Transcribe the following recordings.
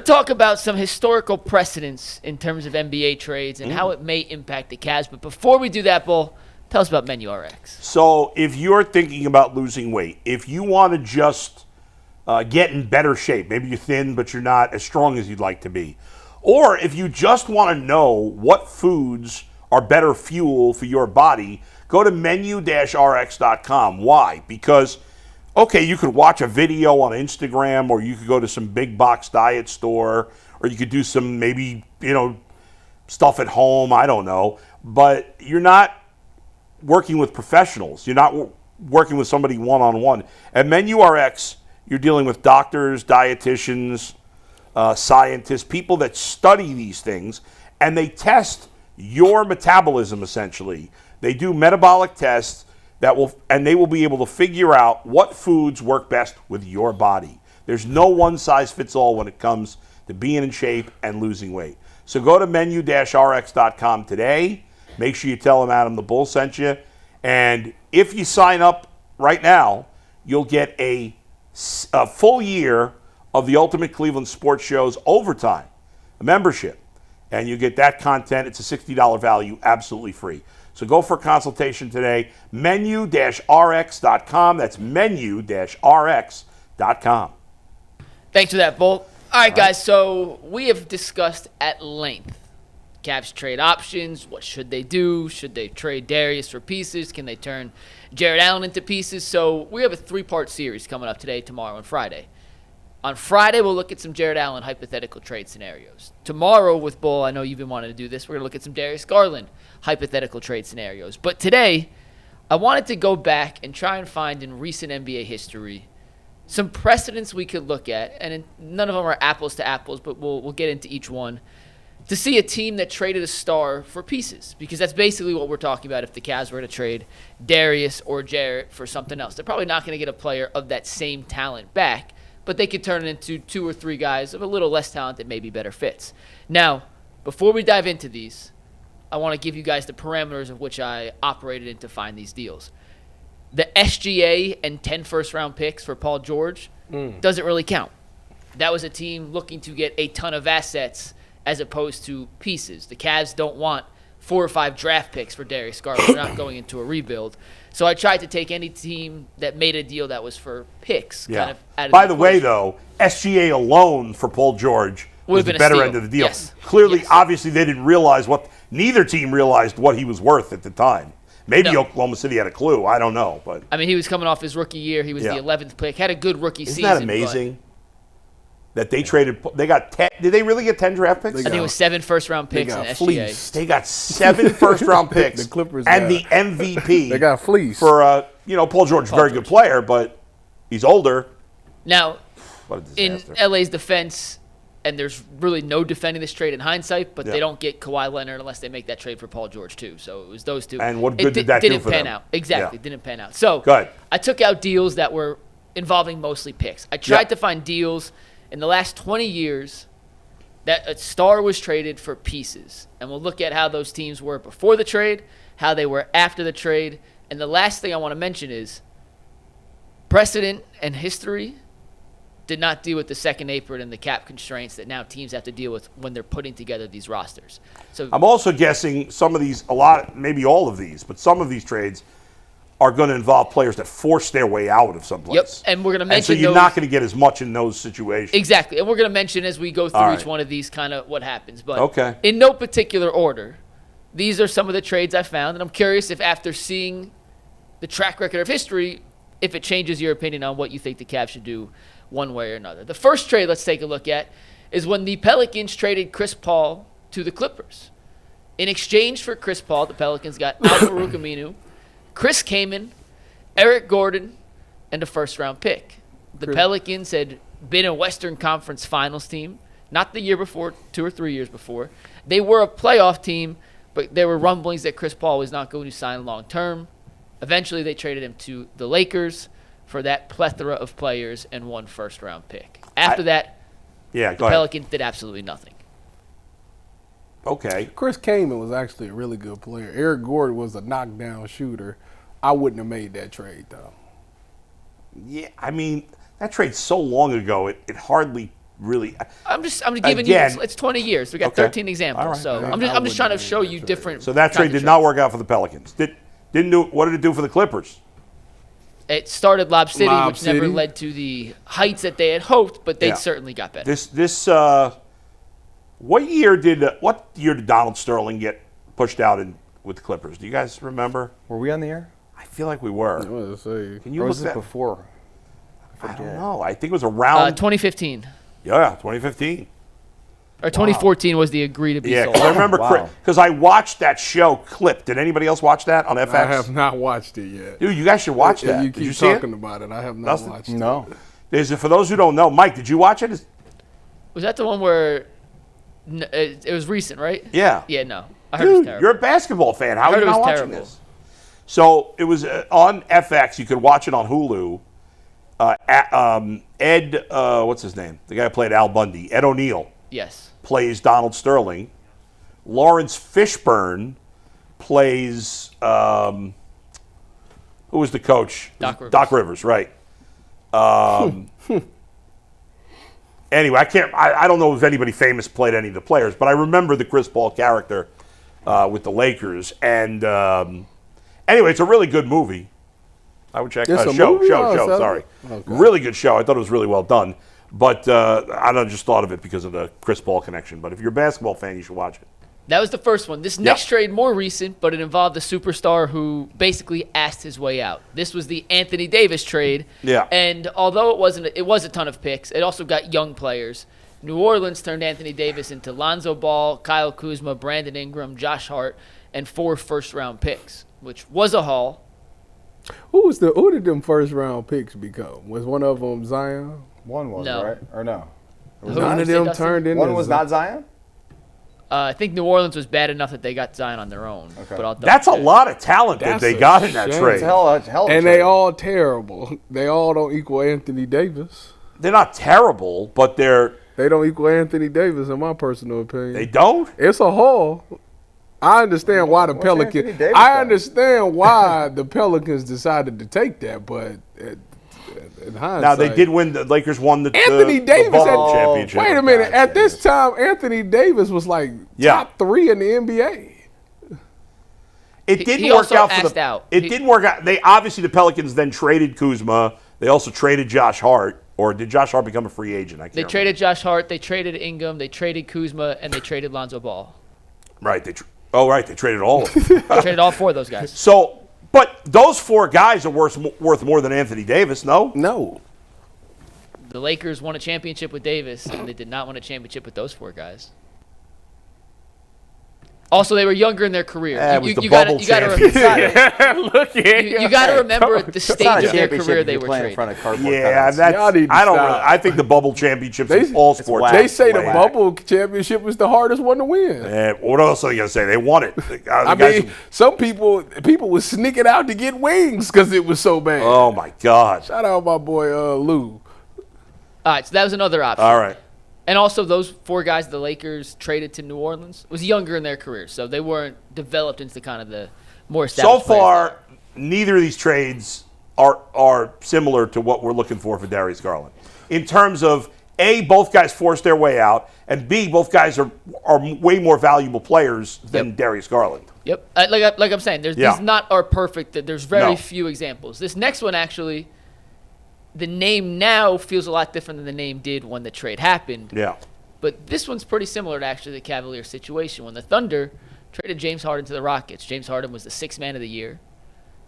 talk about some historical precedents in terms of NBA trades and how it may impact the Cavs. But before we do that, Bull, tell us about Menu RX. So if you're thinking about losing weight, if you want to just get in better shape, maybe you're thin but you're not as strong as you'd like to be, or if you just want to know what foods are better fuel for your body, go to menu-rx.com. Why? Because, okay, you could watch a video on Instagram, or you could go to some big box diet store, or you could do some maybe, stuff at home, I don't know. But you're not working with professionals. You're not working with somebody one-on-one. At Menu RX, you're dealing with doctors, dietitians, scientists, people that study these things, and they test your metabolism, essentially. They do metabolic tests and they will be able to figure out what foods work best with your body. There's no one-size-fits-all when it comes to being in shape and losing weight. So go to menu-rx.com today. Make sure you tell them Adam the Bull sent you. And if you sign up right now, you'll get a full year of the Ultimate Cleveland Sports Show's Overtime, a membership. And you get that content. It's a $60 value, absolutely free. So go for a consultation today, menu-rx.com. That's menu-rx.com. Thanks for that, Bull. All right, guys, so we have discussed at length Cavs trade options. What should they do? Should they trade Darius for pieces? Can they turn Jared Allen into pieces? So we have a 3-part series coming up today, tomorrow, and Friday. On Friday, we'll look at some Jared Allen hypothetical trade scenarios. Tomorrow with Bull, I know you've been wanting to do this, we're going to look at some Darius Garland hypothetical trade scenarios. But today, I wanted to go back and try and find in recent NBA history some precedents we could look at, and none of them are apples to apples, but we'll get into each one, to see a team that traded a star for pieces, because that's basically what we're talking about if the Cavs were to trade Darius or Jarrett for something else. They're probably not going to get a player of that same talent back, but they could turn it into 2 or 3 guys of a little less talent that maybe better fits. Now, before we dive into these, I want to give you guys the parameters of which I operated in to find these deals. The SGA and 10 first-round picks for Paul George doesn't really count. That was a team looking to get a ton of assets as opposed to pieces. The Cavs don't want 4 or 5 draft picks for Darius Garland. They're not going into a rebuild. So I tried to take any team that made a deal that was for picks. Yeah. Kind of out of By the way, though, SGA alone for Paul George was the better end of the deal. Yes. Clearly, obviously, they didn't realize neither team realized what he was worth at the time. Maybe Oklahoma City had a clue. I don't know. But I mean, he was coming off his rookie year. He was the 11th pick. Had a good rookie season. Isn't that amazing? That they traded. They got 10. Did they really get 10 draft picks? I think it was 7 first-round picks in SGA. They got 7 first-round picks. The Clippers and the MVP. They got fleeced. For Paul George, very good player, but he's older. Now, what a disaster. In LA's defense, and there's really no defending this trade in hindsight, but they don't get Kawhi Leonard unless they make that trade for Paul George too. So it was those two. And what good did that do for them? Didn't pan out. Exactly, didn't pan out. So go ahead. I took out deals that were involving mostly picks. I tried to find deals in the last 20 years that a star was traded for pieces. And we'll look at how those teams were before the trade, how they were after the trade. And the last thing I want to mention is precedent and history did not deal with the second apron and the cap constraints that now teams have to deal with when they're putting together these rosters. So I'm also guessing some of these, maybe all of these, but some of these trades are going to involve players that force their way out of someplace. Yep, and we're going to mention so you're not going to get as much in those situations. Exactly, and we're going to mention as we go through each one of these kind of what happens. But in no particular order, these are some of the trades I found, and I'm curious if after seeing the track record of history, if it changes your opinion on what you think the Cavs should do one way or another. The first trade let's take a look at is when the Pelicans traded Chris Paul to the Clippers. In exchange for Chris Paul, the Pelicans got Al-Farouq Aminu, Chris Kaman, Eric Gordon, and a first-round pick. The Pelicans had been a Western Conference Finals team, not the year before, 2 or 3 years before. They were a playoff team, but there were rumblings that Chris Paul was not going to sign long-term. Eventually, they traded him to the Lakers for that plethora of players and 1 first-round pick. After that, the Pelicans did absolutely nothing. Okay. Chris Kaman was actually a really good player. Eric Gordon was a knockdown shooter. I wouldn't have made that trade, though. Yeah, I mean, that trade's so long ago, it hardly really. I'm just giving Again, you. It's 20 years. We got okay. 13 examples. All right. So Yeah. I'm just trying to show you different. So that trade did not work out for the Pelicans. What did it do for the Clippers? It started Lob City, Lob which never City. led to the heights that they had hoped, but they Yeah. certainly got better. What year did Donald Sterling get pushed out with the Clippers? Do you guys remember? Were we on the air? I feel like we were. I was gonna say. Can you Or look was this that? before? I don't know. I think it was around 2015 yeah, 2015. or 2014 was the agree to be Yeah, sold. because I remember Wow. because I watched that show Clip. Did anybody else watch that on FX? I have not watched it yet. Dude, you guys should watch that. You Did you keep see talking it? about it. I have not Dustin? watched it. No. For those who don't know, Mike, did you watch it? Was that the one where it was recent, right? Yeah. Yeah, no. I heard it was Dude, terrible. you're a basketball fan. How I are heard you it not was watching terrible. this? So it was on FX. You could watch it on Hulu. Ed, what's his name? The guy who played Al Bundy. Ed O'Neill Yes. plays Donald Sterling. Lawrence Fishburne plays who was the coach? Doc Rivers. Doc Rivers, right. Anyway, I don't know if anybody famous played any of the players, but I remember the Chris Paul character with the Lakers. And anyway, it's a really good movie. I would check It's a show. movie? Oh, so- Sorry, Okay. really good show. I thought it was really well done. But I just thought of it because of the Chris Paul connection. But if you're a basketball fan, you should watch it. That was the first one. This next trade, more recent, but it involved a superstar who basically asked his way out. This was the Anthony Davis trade. Yeah. And although it was a ton of picks, it also got young players. New Orleans turned Anthony Davis into Lonzo Ball, Kyle Kuzma, Brandon Ingram, Josh Hart, and 4 first-round picks, which was a haul. Who did them first round picks become? Was one of them Zion? One was, No. right? Or no? Who? None of Say them Dustin? turned into One was not Zion? I think New Orleans was bad enough that they got Zion on their own. Okay. But I'll That's a double check. lot of talent that That's they a got in that shame. trade. It's a hell of a And trade. they all terrible. They all don't equal Anthony Davis. They're not terrible, but They don't equal Anthony Davis, in my personal opinion. they don't. It's a haul. I understand why the What's Anthony Pelicans. Davis I done? understand why the Pelicans decided to take that, but in hindsight, Now they did win. The Lakers won the Anthony the Davis bubble had- championship. Wait a minute. God, At this Davis. time, Anthony Davis was like Yeah. top 3 in the NBA. It didn't he work also out for asked the. out. It He- didn't work out. They obviously the Pelicans then traded Kuzma. They also traded Josh Hart, or did Josh Hart become a free agent? I can't They remember. traded Josh Hart, they traded Ingram, they traded Kuzma, and they traded Lonzo Ball. Right. They traded all of them. They traded all 4 of those guys. So, but those 4 guys are worth more than Anthony Davis. No. No. The Lakers won a championship with Davis, and they did not win a championship with those 4 guys. Also, they were younger in their career. It was the you gotta, bubble you gotta, championship. Look at you gotta remember at the It's not stage a of their championship career if they you're were playing in traded. front of cardboard Yeah, cutouts. that's. Y'all need to I don't. stop. Really, I think the bubble championships They- in all It's sports. whack. They say the Whack. bubble championship was the hardest one to win. What else are you gonna say? They won it. I mean, some people was sneaking out to get wings because it was so bad. oh my God! Shout out my boy Lou. All right, so that was another option. All right. And also, those 4 guys the Lakers traded to New Orleans was younger in their careers, so they weren't developed into kind of the more So established players. far, neither of these trades are similar to what we're looking for Darius Garland. In terms of A, both guys forced their way out, and B, both guys are way more valuable players than Yep. Darius Garland. Yep. Like I'm saying, Yeah. these not are perfect. There's very No. few examples. This next one, actually, the name now feels a lot different than the name did when the trade happened. Yeah. But this one's pretty similar to actually the Cavaliers situation. When the Thunder traded James Harden to the Rockets, James Harden was the 6th man of the year.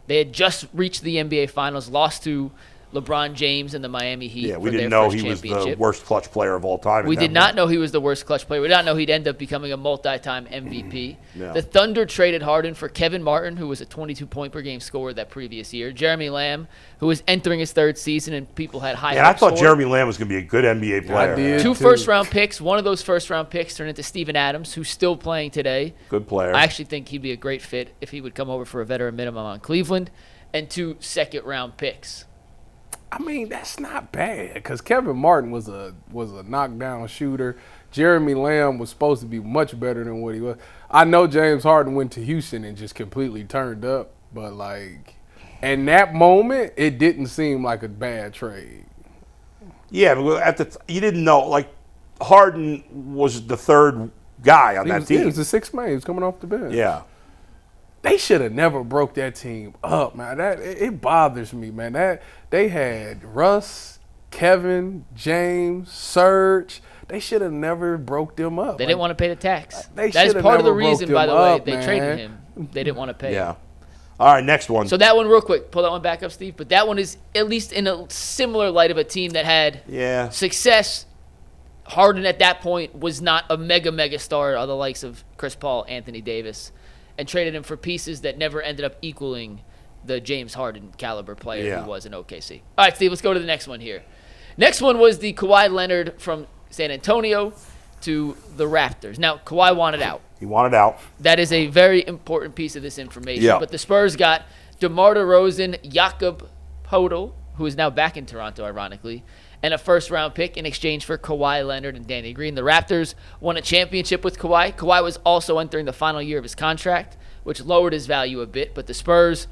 They had just reached the NBA Finals, lost to LeBron James and the Miami Heat. Yeah, for we their didn't know first he was the championship. worst clutch player of all time. We did not know he was the worst clutch player. We did not know he'd end up becoming a multi-time MVP. Yeah. The Thunder traded Harden for Kevin Martin, who was a 22-point-per-game scorer that previous year. Jeremy Lamb, who was entering his 3rd season, and people had high And I hopes thought for. Jeremy Lamb was going to be a good NBA player. did. 2 too. first-round picks. One of those first-round picks turned into Steven Adams, who's still playing today. Good player. I actually think he'd be a great fit if he would come over for a veteran minimum on Cleveland. And 2 second-round picks. I mean, that's not bad because Kevin Martin was a knockdown shooter. Jeremy Lamb was supposed to be much better than what he was. I know James Harden went to Houston and just completely turned up, but like in that moment, it didn't seem like a bad trade. Yeah, but you didn't know. Like Harden was the third guy on that He team. was the sixth man. He was coming off the bench. Yeah. They should have never broke that team up, man. It bothers me, man. That they had Russ, Kevin, James, Serge. They should have never broke them up. They didn't want to pay the tax. They That is shoulda part of the never broke reason, by them the way, up, they man. traded him. They didn't want to pay. Yeah. All right, next one. So that one, real quick, pull that one back up, Steve. But that one is at least in a similar light of a team that had success. Harden at that point was not a mega star of the likes of Chris Paul, Anthony Davis, and traded him for pieces that never ended up equaling the James Harden caliber player who was in OKC. All right, Steve, let's go to the next one here. Next one was the Kawhi Leonard from San Antonio to the Raptors. Now, Kawhi wanted out. He wanted out. That is a very important piece of this information. Yeah. But the Spurs got DeMar DeRozan, Jakob Poeltl, who is now back in Toronto, ironically, and a first-round pick in exchange for Kawhi Leonard and Danny Green. The Raptors won a championship with Kawhi. Kawhi was also entering the final year of his contract, which lowered his value a bit. But the Spurs,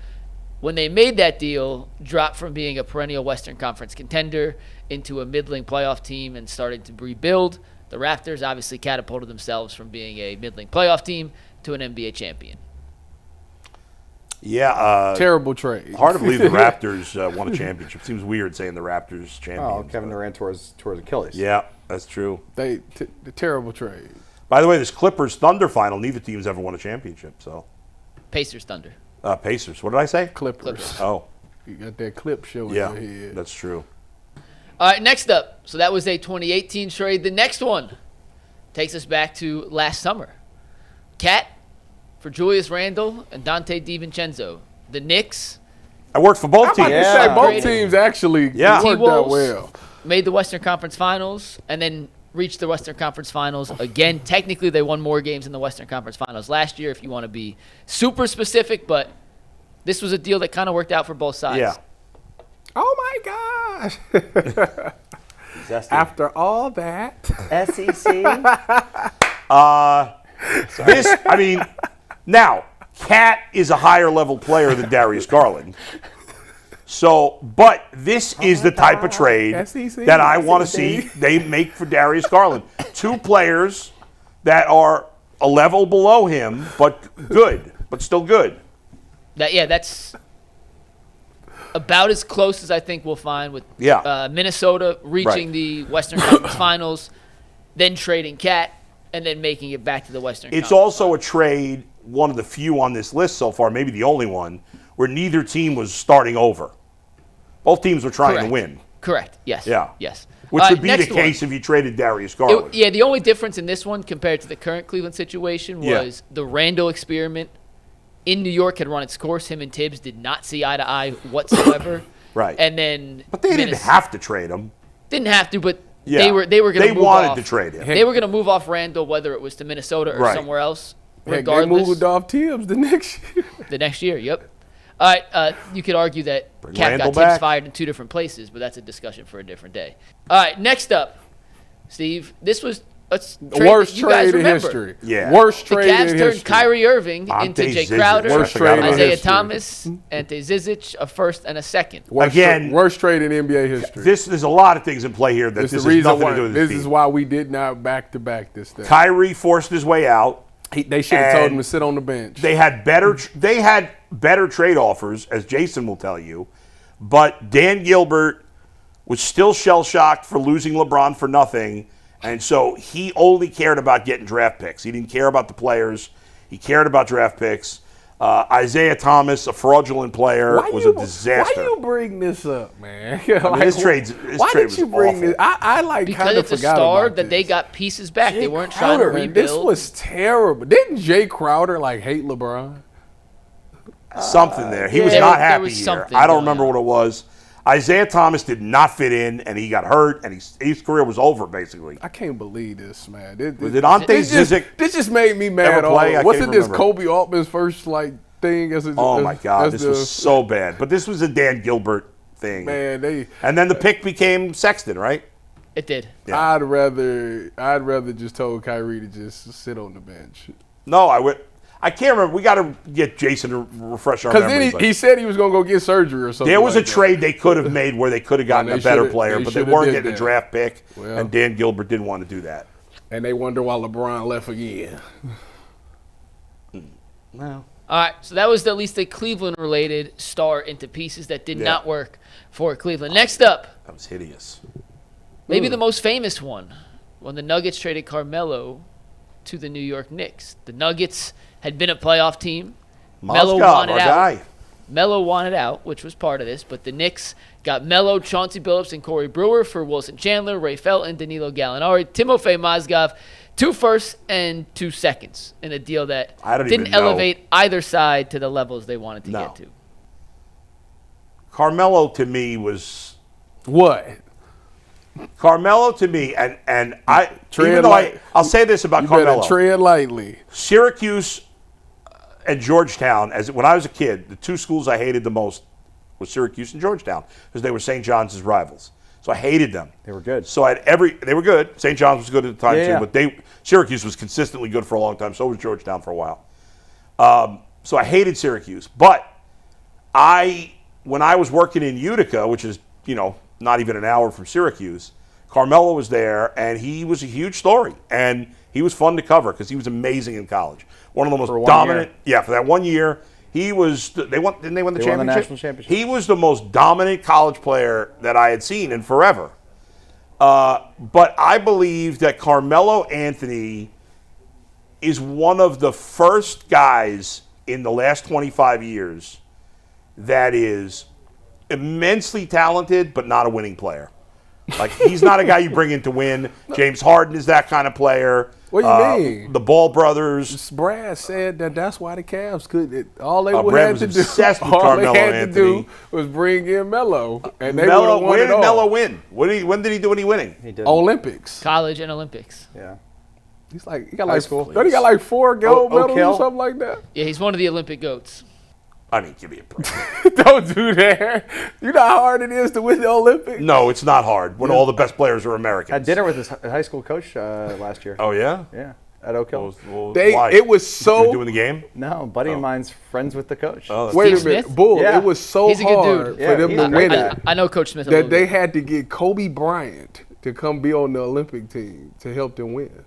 when they made that deal, dropped from being a perennial Western Conference contender into a middling playoff team and started to rebuild. The Raptors obviously catapulted themselves from being a middling playoff team to an NBA champion. Yeah. Terrible trade. Hard to believe the Raptors won a championship. Seems weird saying the Raptors champions. Oh, Kevin Durant tore his Achilles. Yeah, that's true. The terrible trade. By the way, this Clippers-Thunder final, neither team's ever won a championship. So Pacers Thunder. Pacers. What did I say? Clippers. Oh, You got that clip showing yeah, your head. that's true. All right, next up. So that was a 2018 trade. The next one takes us back to last summer. Cat for Julius Randle and Dante DiVincenzo. The Knicks I worked for both I'm about teams. to say Yeah. both teams actually worked out T-Wolves well. made the Western Conference Finals and then reached the Western Conference Finals again. Technically, they won more games in the Western Conference Finals last year if you want to be super specific, but this was a deal that kind of worked out for both sides. Yeah. Oh my gosh! Zesty. After all that, SEC. Now, Cat is a higher level player than Darius Garland. So, but this is the type of trade SEC, that I want to SEC. see they make for Darius Garland. Two players that are a level below him, but good, but still good. That's about as close as I think we'll find with Minnesota reaching Right. the Western Conference Finals, then trading Cat, and then making it back to the Western It's Conference. also a trade, one of the few on this list so far, maybe the only one, where neither team was starting over. Both teams were trying to win. Correct. Yes. Yeah. Yes. Which would be the next case one. if you traded Darius Garland. The only difference in this one compared to the current Cleveland situation Yeah. was the Randall experiment in New York had run its course. Him and Tibbs did not see eye to eye whatsoever. Right. And then But they didn't have to trade him. Didn't have to, but Yeah. they were going to They move wanted off. to trade him. They were going to move off Randall, whether it was to Minnesota or Right. somewhere else. heck, they Regardless, moved off Tibbs the next year. the next year. Yep. All right. You could argue that Bring Cat Randall got Tibbs back. fired in two different places, but that's a discussion for a different day. All right. Next up, Steve. This was a trade Worst that you guys trade in remember. history. Yeah. Worst The trade Cavs in turned history. Kyrie Irving Ante into Jay Zizic. Crowder, I Worst forgot trade about in Isaiah history. Thomas, Ante Zizic, a first and a second. Again- Worst trade in NBA history. There's a lot of things in play here that This this is the has reason nothing why. to do with This this is team. why we did not back to back this thing. Kyrie forced his way out. They should have told And him to sit on the bench. They had better trade offers, as Jason will tell you, but Dan Gilbert was still shell-shocked for losing LeBron for nothing, and so he only cared about getting draft picks. He didn't care about the players. He cared about draft picks. Isaiah Thomas, a fraudulent player, was a disaster. Why you bring this up, man? This trade why was did you bring awful. this? I Because kind of it's a forgot star about that they this. got pieces back. Jay They weren't trying to Crowder, man, rebuild. This was terrible. Didn't Jay Crowder hate LeBron? Something there. He yeah, was there- not there happy was here. something I don't going remember on. what it was. Isaiah Thomas did not fit in, and he got hurt, and his career was over, basically. I can't believe this, man. Was it Ante Zizic? This just made me mad. Ever play? I Wasn't can't this remember. Kobe Altman's first thing? Oh, my God. This was so bad. But this was a Dan Gilbert thing. Man, And then the pick became Sexton, right? It did. Yeah. I'd rather just told Kyrie to just sit on the bench. No, I can't remember. We got to get Jason to refresh our Because memory. then he said he was going to go get surgery or something. There was like a trade they could have made where they could have gotten a better player, but they weren't getting a draft pick, and Dan Gilbert didn't want to do that. And they wonder why LeBron left again. No. All right, so that was at least a Cleveland-related star into pieces that did not work for Cleveland. Next up, That was hideous. maybe the most famous one, when the Nuggets traded Carmelo to the New York Knicks. The Nuggets had been a playoff team. Melo wanted our out. guy. Melo wanted out, which was part of this, but the Knicks got Melo, Chauncey Billups, and Corey Brewer for Wilson Chandler, Ray Felton, Danilo Gallinari, Timofey Mozgov, 2 firsts and 2 seconds in a deal that I don't didn't even know. elevate either side to the levels they wanted to get to. Carmelo to me was What? Carmelo to me, and I Tread even though light. I'll say this about You Carmelo. better tread lightly. Syracuse and Georgetown, when I was a kid, the 2 schools I hated the most was Syracuse and Georgetown because they were St. John's rivals. So I hated them. They were good. So they were good. St. John's was good at the time Yeah, too, yeah. but Syracuse was consistently good for a long time. So was Georgetown for a while. So I hated Syracuse, but when I was working in Utica, which is not even an hour from Syracuse, Carmelo was there, and he was a huge story, and he was fun to cover because he was amazing in college. One of the most For 1 dominant. year. Yeah, for that 1 year, he was. Didn't they win the They won the championship? national championship. He was the most dominant college player that I had seen in forever. But I believe that Carmelo Anthony is one of the first guys in the last 25 years that is immensely talented, but not a winning player. Like, he's not a guy you bring in to win. James Harden is that kind of player. What do you mean? The Ball brothers. Brad said that's why the Cavs couldn't. All they Brad had was to obsessed do, with all Carmelo they had Anthony. to do was bring in Melo, and they would Melo, have won where it did all. Melo win? When did he do any winning? He did. Olympics. College and Olympics. Yeah. He got High like school. Don't he got like 4 gold Oak medals Hill? or something like that? Yeah, he's one of the Olympic GOATs. I mean, give me a break. Don't do that. You know how hard it is to win the Olympics? No, it's not hard when all the best players are Americans. Had dinner with his high school coach last year. Oh, yeah? Yeah. At Oak Hill. Well, They- why? it was You so- were doing the game? No, buddy of mine's friends with the coach. Oh, Wait a Steve minute, Smith? Bull. Yeah. It was so He's a good hard dude. for Yeah, them he's to a win great it I know Coach Smith a that little they bit. had to get Kobe Bryant to come be on the Olympic team to help them win.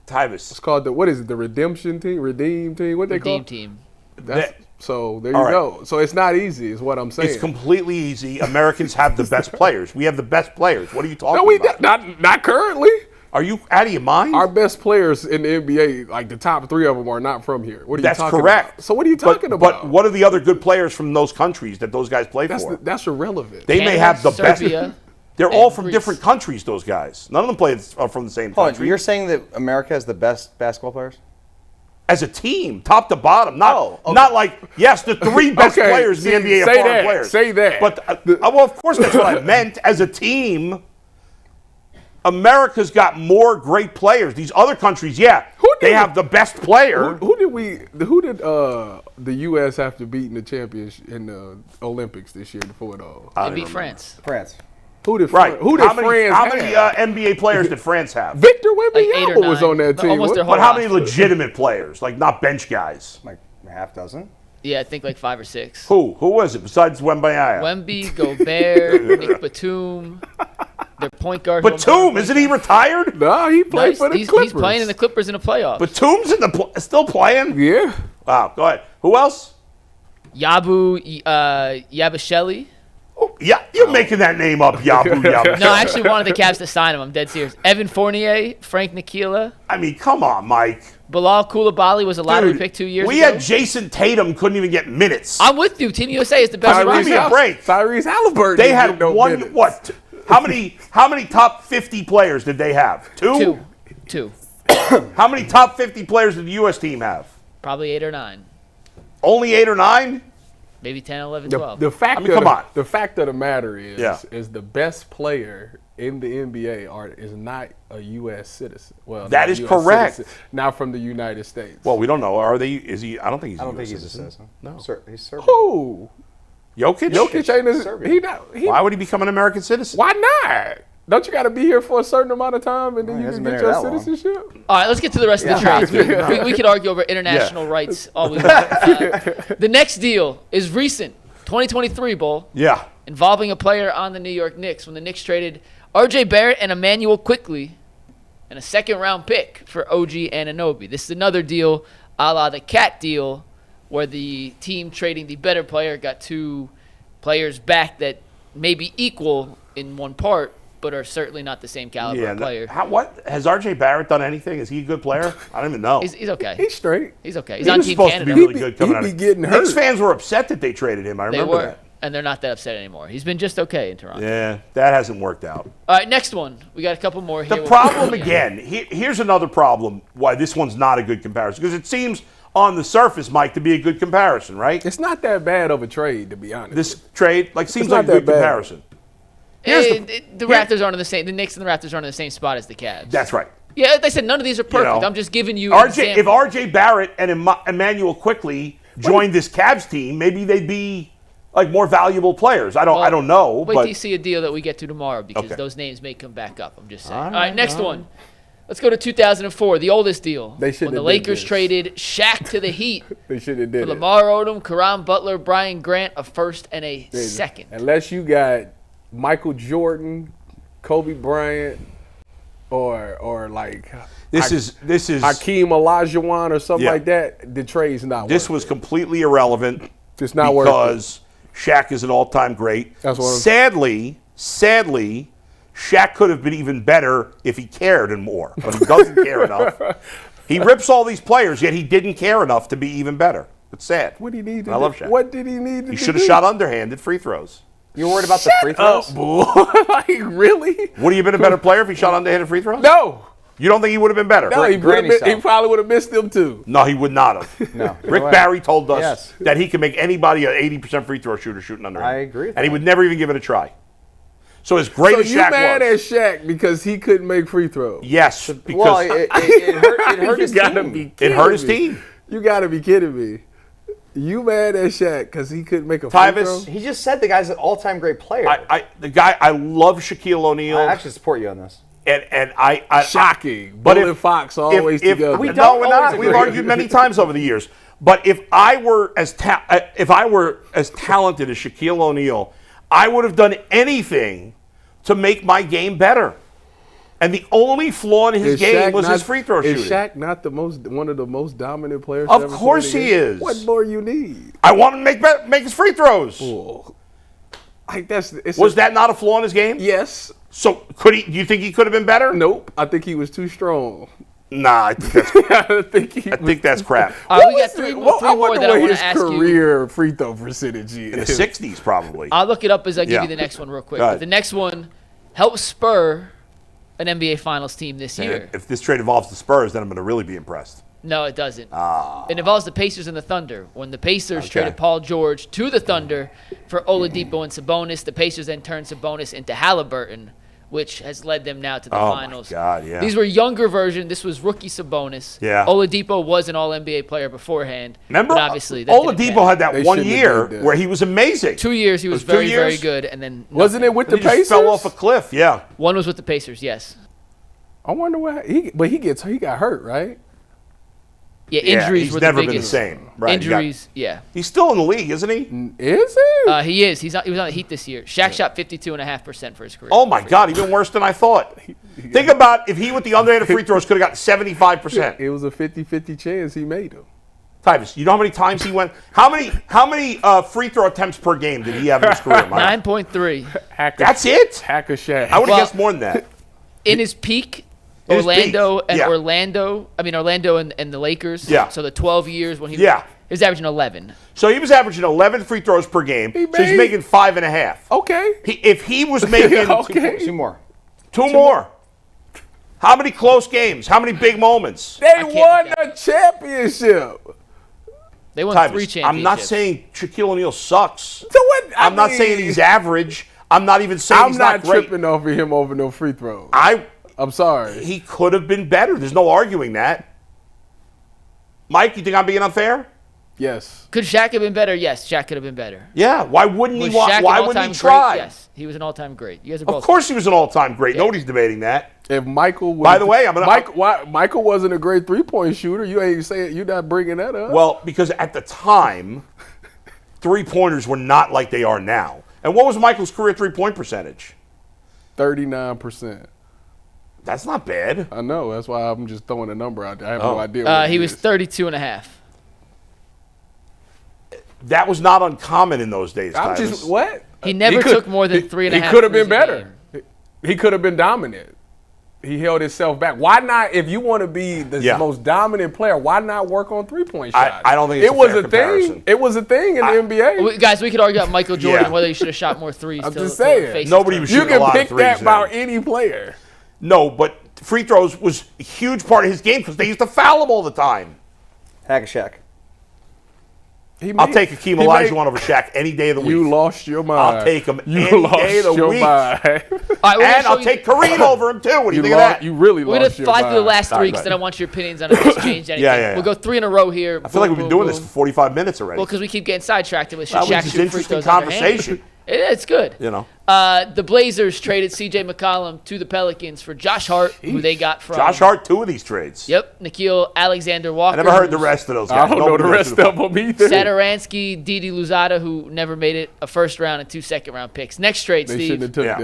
It's Tyvus. called the redemption team, redeem team. What they call Team it? team. That's, so there you All right. go. So it's not easy, is what I'm saying. It's completely easy. Americans have the best players. We have the best players. What are you talking no, we about? not currently. Are you out of your mind? Our best players in the NBA, like the top 3 of them, are not from here. What are That's you talking correct. about? So what are you talking about? But what are the other good players from those countries that those guys play for? That's irrelevant. They may have the Serbia, best. They're all and from Greece. different countries, those guys. None of them are from the same Hold on, country. you're saying that America has the best basketball players? As a team, top to bottom. Oh, okay. Not like, yes, the 3 best Okay, players in the see, NBA are say foreign that, players. say that. But, well, of course, that's what I meant. As a team, America's got more great players. These other countries, they have the best player. Who did the U.S. have to beat in the championship in the Olympics this year before it all? They beat France. France. Who did Right. Who did how many, France how many have? NBA players did France have? Victor Like 8 or Wembanyama was 9. on that team. Almost their But whole how many roster. legitimate players? Like, not bench guys. Like a half dozen. Yeah, I think like 5 or 6. Who was it besides Wembanyama? Wemby, Gobert, Nick Batum, their point guard. Batum, isn't he retired? No, he played for the he's Clippers. playing in the Clippers in the playoffs. Batum's still playing? Yeah. Wow, go ahead. Who else? Yabasheli. Oh, yeah, you're making that name up, Yabu Yabu. No, I actually wanted the Cavs to sign him. I'm dead serious. Evan Fournier, Frank Nikhila, I mean, come on, Mike. Bilal Koulibaly was a lottery Dude, pick 2 years we ago. had Jason Tatum couldn't even get minutes. I'm with you. Team USA is the best Give me a roster. break. Tyrese Halliburton. They didn't had get no one. minutes. What? How many top 50 players did they have? Two. Two. How many top 50 players did the U.S. team have? Probably 8 or 9. Only 8 or 9? Maybe 10, 11, The, 12. the fact I mean, of come the, on. the fact of the matter is, Yeah. is the best player in the NBA is not a U.S. citizen. Well, That not a is US correct. citizen, not from the United States. Well, we don't know. Are they? Is he? I don't think he's. I don't a think US he's a citizen. citizen. No. He's Serbian. Who? Jokic. Jokic ain't a, Serbian. he not. He, Why would he become an American citizen? why not? Don't you got to be here for a certain amount of time and then He you can hasn't been get here your that long. citizenship? All right, let's get to the rest of the trades. We could argue over international rights all we want. The next deal is recent, 2023, Bull, Yeah. involving a player on the New York Knicks when the Knicks traded R.J. Barrett and Emmanuel Quickley and a second-round pick for OG Anunoby. This is another deal a la the Cat deal where the team trading the better player got two players back that may be equal in one part, but are certainly not the same caliber of player. What has R.J. Barrett done anything? Is he a good player? I don't even know. He's okay. He's straight. He's okay. He's He on was Team supposed Canada. to be really good coming He'd out be of getting Knicks hurt. fans were upset that they traded him. I They remember were, that. and they're not that upset anymore. He's been just okay in Toronto. Yeah, that hasn't worked out. All right, next one. We got a couple more here. The problem again, here's another problem why this one's not a good comparison. Because it seems on the surface, Mike, to be a good comparison, right? It's not that bad of a trade, to be honest. This trade seems not like a good that bad. comparison. The Raptors aren't in the same. The Knicks and the Raptors aren't in the same spot as the Cavs. That's right. Yeah, like I said, none of these are perfect. know, I'm just giving you If examples. RJ Barrett and Emmanuel Quickley joined this Cavs team, maybe they'd be like more valuable players. I don't know. Wait but till you see a deal that we get to tomorrow because Okay. those names may come back up. I'm just saying. All All right, right, next all one. Let's go to 2004, the oldest deal. They shouldn't when the have did Lakers this. traded Shaq to the Heat They should have for did it. Lamar Odom, Karan Butler, Brian Grant, a first and a second. Unless you got Michael Jordan, Kobe Bryant, or like this is Hakeem Olajuwon or something Yeah. like that, the trade's not this worth was it. completely irrelevant. It's not worth it. because Shaq is an all-time great. That's what sadly, Shaq could have been even better if he cared and more, but he doesn't care enough. He rips all these players, yet he didn't care enough to be even better. It's sad. What did he need to I do? love Shaq. What did he need to do? He should have shot underhanded free throws. You worried about the free throws? Like, really? Would he have been a better player if he shot underhanded free throws? No. You don't think he would have been better? No, he Granny probably would have missed them too. No, he would not have. No. Rick No way. Barry told us Yes. that he could make anybody an 80% free throw shooter shooting underhand. I agree with And he that. would never even give it a try. So as great So as you Shaq mad was. at Shaq because he couldn't make free throws? Yes, because Well, it hurt his team. it hurt his team. You gotta be kidding me. You mad at Shaq because he couldn't make a free Tyvus, throw? He just said the guy's an all-time great player. I love Shaquille O'Neal. I actually support you on this. and I Shocking. But Bull if- and Fox always if, together. We no, don't we're not. always We've agree. argued many times over the years. But if I were as talented as Shaquille O'Neal, I would have done anything to make my game better. And the only flaw in his Is game Shaq was not- his free throw Is shooting. Shaq not one of the most dominant players? Of ever to course play the he game? is. What more you need? I want him to make his free throws. Bull. Like Was that not a flaw in his game? Yes. So do you think he could have been better? Nope. I think he was too strong. Nah, I think that's I think that's crap. All right, we got three more I wonder that I what want his to ask you. career free throw percentage is. In the 60s, probably. I'll look it up as I give Yeah. you the next one real quick. Go But ahead. the next one helped spur an NBA Finals team this year. And if this trade involves the Spurs, then I'm going to really be impressed. No, it doesn't. It involves the Pacers and the Thunder. When the Pacers Okay. traded Paul George to the Thunder for Oladipo and Sabonis, the Pacers then turned Sabonis into Halliburton, which has led them now to the Oh, finals. my God, yeah. These were younger version. This was rookie Sabonis. Yeah. Oladipo was an All-NBA player beforehand. Remember, but obviously that didn't Oladipo pan. had that They one shouldn't have year did that. where he was amazing. 2 years he was It was 2 very, very years? good, and then Wasn't it with He the just Pacers? fell off a cliff, yeah. one was with the Pacers, yes. I wonder why he got hurt, right? Yeah, Yeah, injuries he's were never the been the biggest. same. Right, Injuries, yeah. He's still in the league, isn't he? Is he? He is. He was on the Heat this year. Shaq shot 52.5% for his career. Oh, my God, even worse than I thought. Think about if he with the underhanded free throws could have got 75%. It was a 50-50 chance he made them. Tyvus, you know how many times he went? How many free throw attempts per game did he have in his career, Mike? 9.3. That's it? Hacker Shaq. I would have Well- guessed more than that. In his peak, In his Orlando peak, yeah. Orlando and the Lakers. Yeah. So the 12 years when he Yeah. was averaging 11. So he was averaging 11 free throws per game. So he's made- making 5.5. Okay. If he was making Okay. Two more. two more, how many close games? How many big moments? They can't won look a championship. They won Tyvus, 3 championships. I'm not saying Shaquille O'Neal sucks. So what? I'm not saying he's average. I'm not even saying I'm he's not not great. tripping over him over no free throws. I'm sorry. He could have been better. There's no arguing that. Mike, you think I'm being unfair? Yes. Could Shaq have been better? Yes, Shaq could have been better. Yeah, why wouldn't he? Was Shaq Why an wouldn't all-time he try? Great? Yes, he was an all-time great. You guys are Of both. course, he was an all-time great. Nobody's debating that. If Michael, By the way, Michael wasn't a great 3-point shooter. You ain't saying you're not bringing that up. Well, because at the time, 3-pointers were not like they are now. And what was Michael's career 3-point percentage? 39%. That's not bad. I know. That's why I'm just throwing a number out there. I have no idea. What He was 32.5. That was not uncommon in those days. I'm Tyvis. just what? He never took more than 3.5. He could have been threes a better. game. He could have been dominant. He held himself back. Why not? If you want to be the most dominant player, why not work on 3-point shots? I don't think it's it was fair a comparison. thing. It was a thing in the NBA. Guys, we could argue about Michael Jordan Yeah. whether he should have shot more threes. I'm to- just to saying. face Nobody his was turn. You shooting a can lot of pick threes that then. about any player. No, but free throws was a huge part of his game because they used to foul him all the time. Hack-a-Shack. I'll take Hakeem Olajuwon over Shaq any day of the week. You lost your mind. I'll take him You any lost day of the your week. mind. All right, we're gonna And show I'll you- take Kareem over him, too. What do you think of that? You really We're going lost to your fly mind. through the last Sorry, three go because ahead. then I want your opinions on if it's changed anything. Yeah. We'll go 3 in a row here. I feel like we've been doing this for 45 minutes already. Well, because we keep getting sidetracked with Well, should Shaq which is shoot free interesting throws underhand? conversation. It's good. You know. The Blazers traded C.J. McCollum to the Pelicans for Josh Hart, who they got from Josh Hart, 2 of these trades. Yep, Nikhil Alexander-Walker. I never heard the who's rest of those guys. I don't know Nobody the knows rest who the of them either. Saturansky, Didi Luzada, who never made it, a first-round and 2 second-round picks. Next trade, They Steve. shouldn't have took Yeah.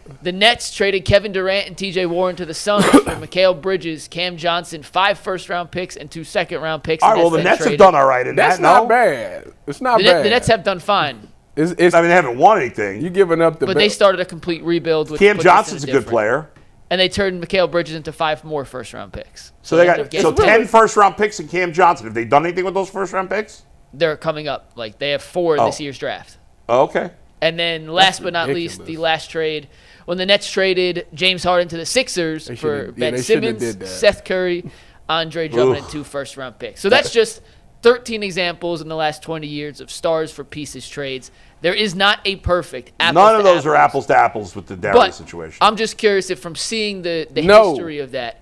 that. The Nets traded Kevin Durant and T.J. Warren to the Suns for Mikal Bridges, Cam Johnson, 5 first-round picks and 2 second-round picks. All right, well, the then Nets have traded- done all right in That's that, not no? bad. It's not The, bad. the Nets have done fine, It's, I mean, they haven't won anything. you giving up the but they started a complete rebuild with Cam put this in Johnson's a good different- player. And they turned Mikal Bridges into 5 more first-round picks. So they ended up got getting 10 first-round picks and Cam Johnson. Have they done anything with those first-round picks? They're coming up. Like, they have 4 in this year's draft. Oh, okay. And then last but not ridiculous. least, the last trade, when the Nets traded James Harden to the Sixers They for shouldn't- Ben they shouldn't have Simmons, did that. Seth Curry, Andre Drummond, and 2 first-round picks. So that's just 13 examples in the last 20 years of stars for pieces trades. There is not a perfect apples None of to those are apples to apples with the Darius But situation. I'm just curious if from seeing the No. history of that,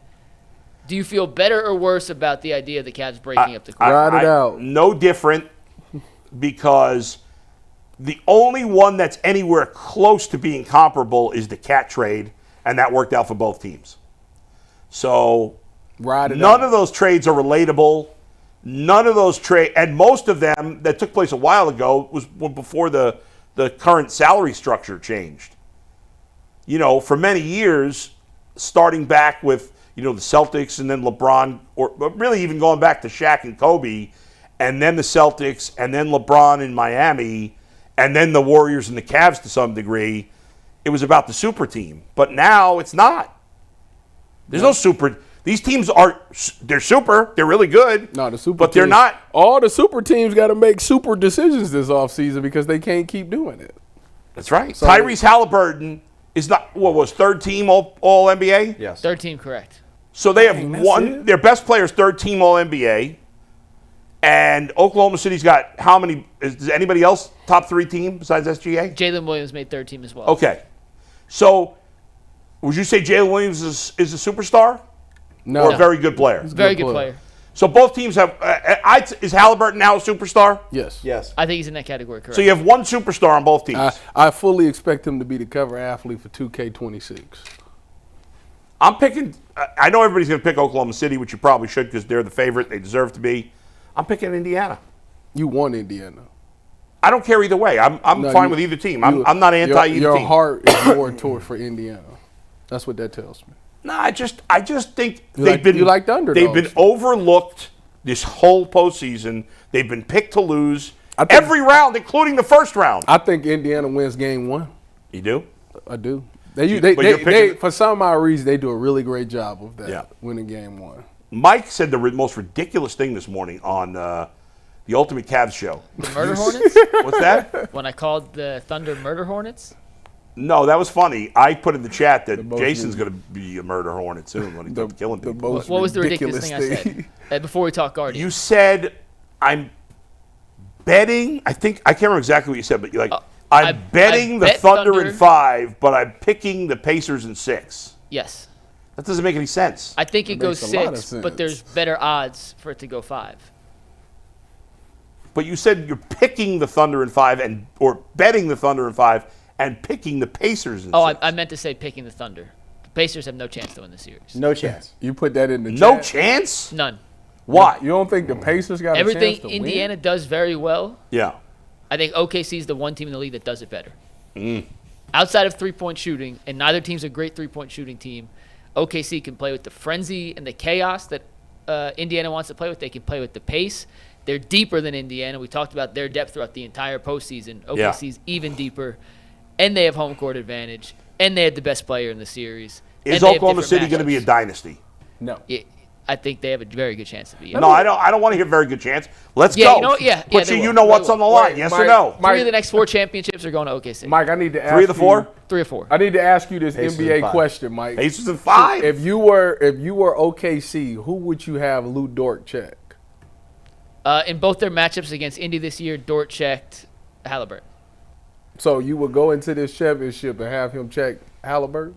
do you feel better or worse about the idea of the Cavs breaking up the core? Ride it out. No different because the only one that's anywhere close to being comparable is the Cat trade, and that worked out for both teams. So Ride it none out. of those trades are relatable. None of those trades, and most of them that took place a while ago were before the current salary structure changed. You know, for many years, starting back with, the Celtics and then LeBron, or really even going back to Shaq and Kobe, and then the Celtics, and then LeBron in Miami, and then the Warriors and the Cavs to some degree, it was about the super team. But now it's not. There's no super. These teams they're super. They're really good. No, the super but they're teams- not. All the super teams got to make super decisions this offseason because they can't keep doing it. That's right. So- Tyrese Halliburton is not, what was third team all NBA? Yes. 13, correct. So they have that's one, it? their best player's third team all NBA. And Oklahoma City's got how many? Is anybody else top 3 team besides SGA? Jalen Williams made third team as well. Okay. So would you say Jalen Williams is a superstar? No. Or a very good player? Very good good player. player. So both teams have. Is Halliburton now a superstar? Yes. Yes. I think he's in that category, correct. So you have one superstar on both teams. I fully expect him to be the cover athlete for 2K26. I'm picking. I know everybody's going to pick Oklahoma City, which you probably should because they're the favorite. They deserve to be. I'm picking Indiana. You won Indiana. I don't care either way. I'm No, fine you- with either team. you- I'm not anti either your team. heart is more toward for Indiana. That's what that tells me. No, I just think You they've like- been you like the underdogs. They've been overlooked this whole postseason. They've been picked to lose I think- every round, including the first round. I think Indiana wins game 1. You do? I do. but you're picking- For some odd reason, they do a really great job of that, Yeah. winning game 1. Mike said the most ridiculous thing this morning on the Ultimate Cavs show. The Murder Hornets? What's that? When I called the Thunder Murder Hornets? No, that was funny. I put in the chat that most Jason's going to be a murder hornet soon when he starts killing people. most What was the ridiculous thing I said? Before we talk Guardians. You said, I'm betting, I can't remember exactly what you said, but you're like, I I'm betting the bet Thunder Thunder. in 5, but I'm picking the Pacers in 6. Yes. That doesn't make any sense. I think it goes makes a lot of 6, but sense. there's better odds for it to go 5. But you said you're picking the Thunder in 5 or betting the Thunder in 5 and picking the Pacers in 6. I meant to say picking the Thunder. The Pacers have no chance to win the series. No chance. You put that in the No chat? chance? None. Why? You don't think the Pacers got a Everything chance to Indiana win? does very well. Yeah. I think OKC is the one team in the league that does it better. Outside of three-point shooting, and neither team's a great three-point shooting team, OKC can play with the frenzy and the chaos that Indiana wants to play with. They can play with the pace. They're deeper than Indiana. We talked about their depth throughout the entire postseason. OKC's even deeper, and they have home court advantage, and they had the best player in the series. Is Oklahoma City going to be a dynasty? No. I think they have a very good chance to be. No, I don't want to hear very good chance. Let's Yeah, go. you know what? Yeah, But they will. you know what's They on the will. line, Right, yes Mike, or no? Mike- 3 of the next 4 championships are going to OKC. Mike, I need to ask 3 of the 4? 3 or 4. I need to ask you this Pacers in NBA 5. question, Mike. Pacers in 5? If you were OKC, who would you have Lou Dort check? In both their matchups against Indy this year, Dort checked Halliburton. So you would go into this championship and have him check Halliburton?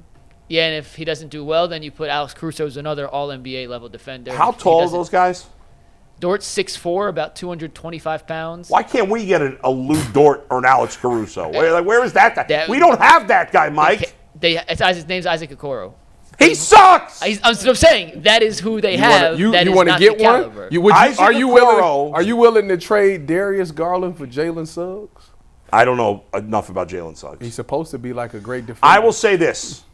Yeah, and if he doesn't do well, then you put Alex Caruso as another All-NBA level defender. How If he tall are doesn't- those guys? Dort's 6'4", about 225 pounds. Why can't we get a Lou Dort or an Alex Caruso? Where is that guy? We don't have that guy, Mike. His name's Isaac Okoro. He sucks! I'm saying that is who they have. You that is want to not get the one? caliber. Isaac Okoro- Are you willing to trade Darius Garland for Jalen Suggs? I don't know enough about Jalen Suggs. He's supposed to be like a great defender. I will say this.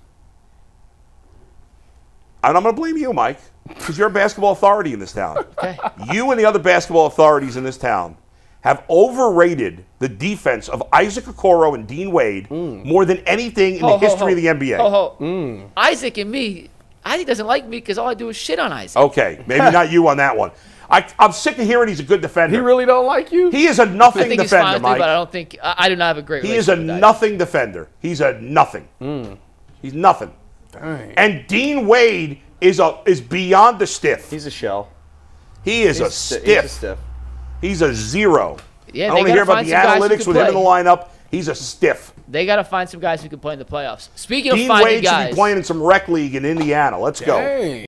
And I'm going to blame you, Mike, because you're a basketball authority in this town. Okay. You and the other basketball authorities in this town have overrated the defense of Isaac Okoro and Dean Wade more than anything in the history of the NBA. Isaac and me, Isaac doesn't like me because all I do is shit on Isaac. Okay, maybe not you on that one. I'm sick of hearing he's a good defender. He really don't like you? He is a I nothing think he's defender, fine with me, Mike. but I don't think I do not have a great. He is a relationship with Isaac. nothing defender. He's a nothing. He's nothing. Dang. And Dean Wade is beyond a stiff. He's a shell. He is a He's stiff. a stiff. He's a 0. Yeah, I they don't gotta hear about find the some guys who analytics can with him in the play. lineup. He's a stiff. They got to find some guys who can play in the playoffs. Speaking of Dean finding Wade should guys, be playing in some rec league in Indiana. Let's go. Dang.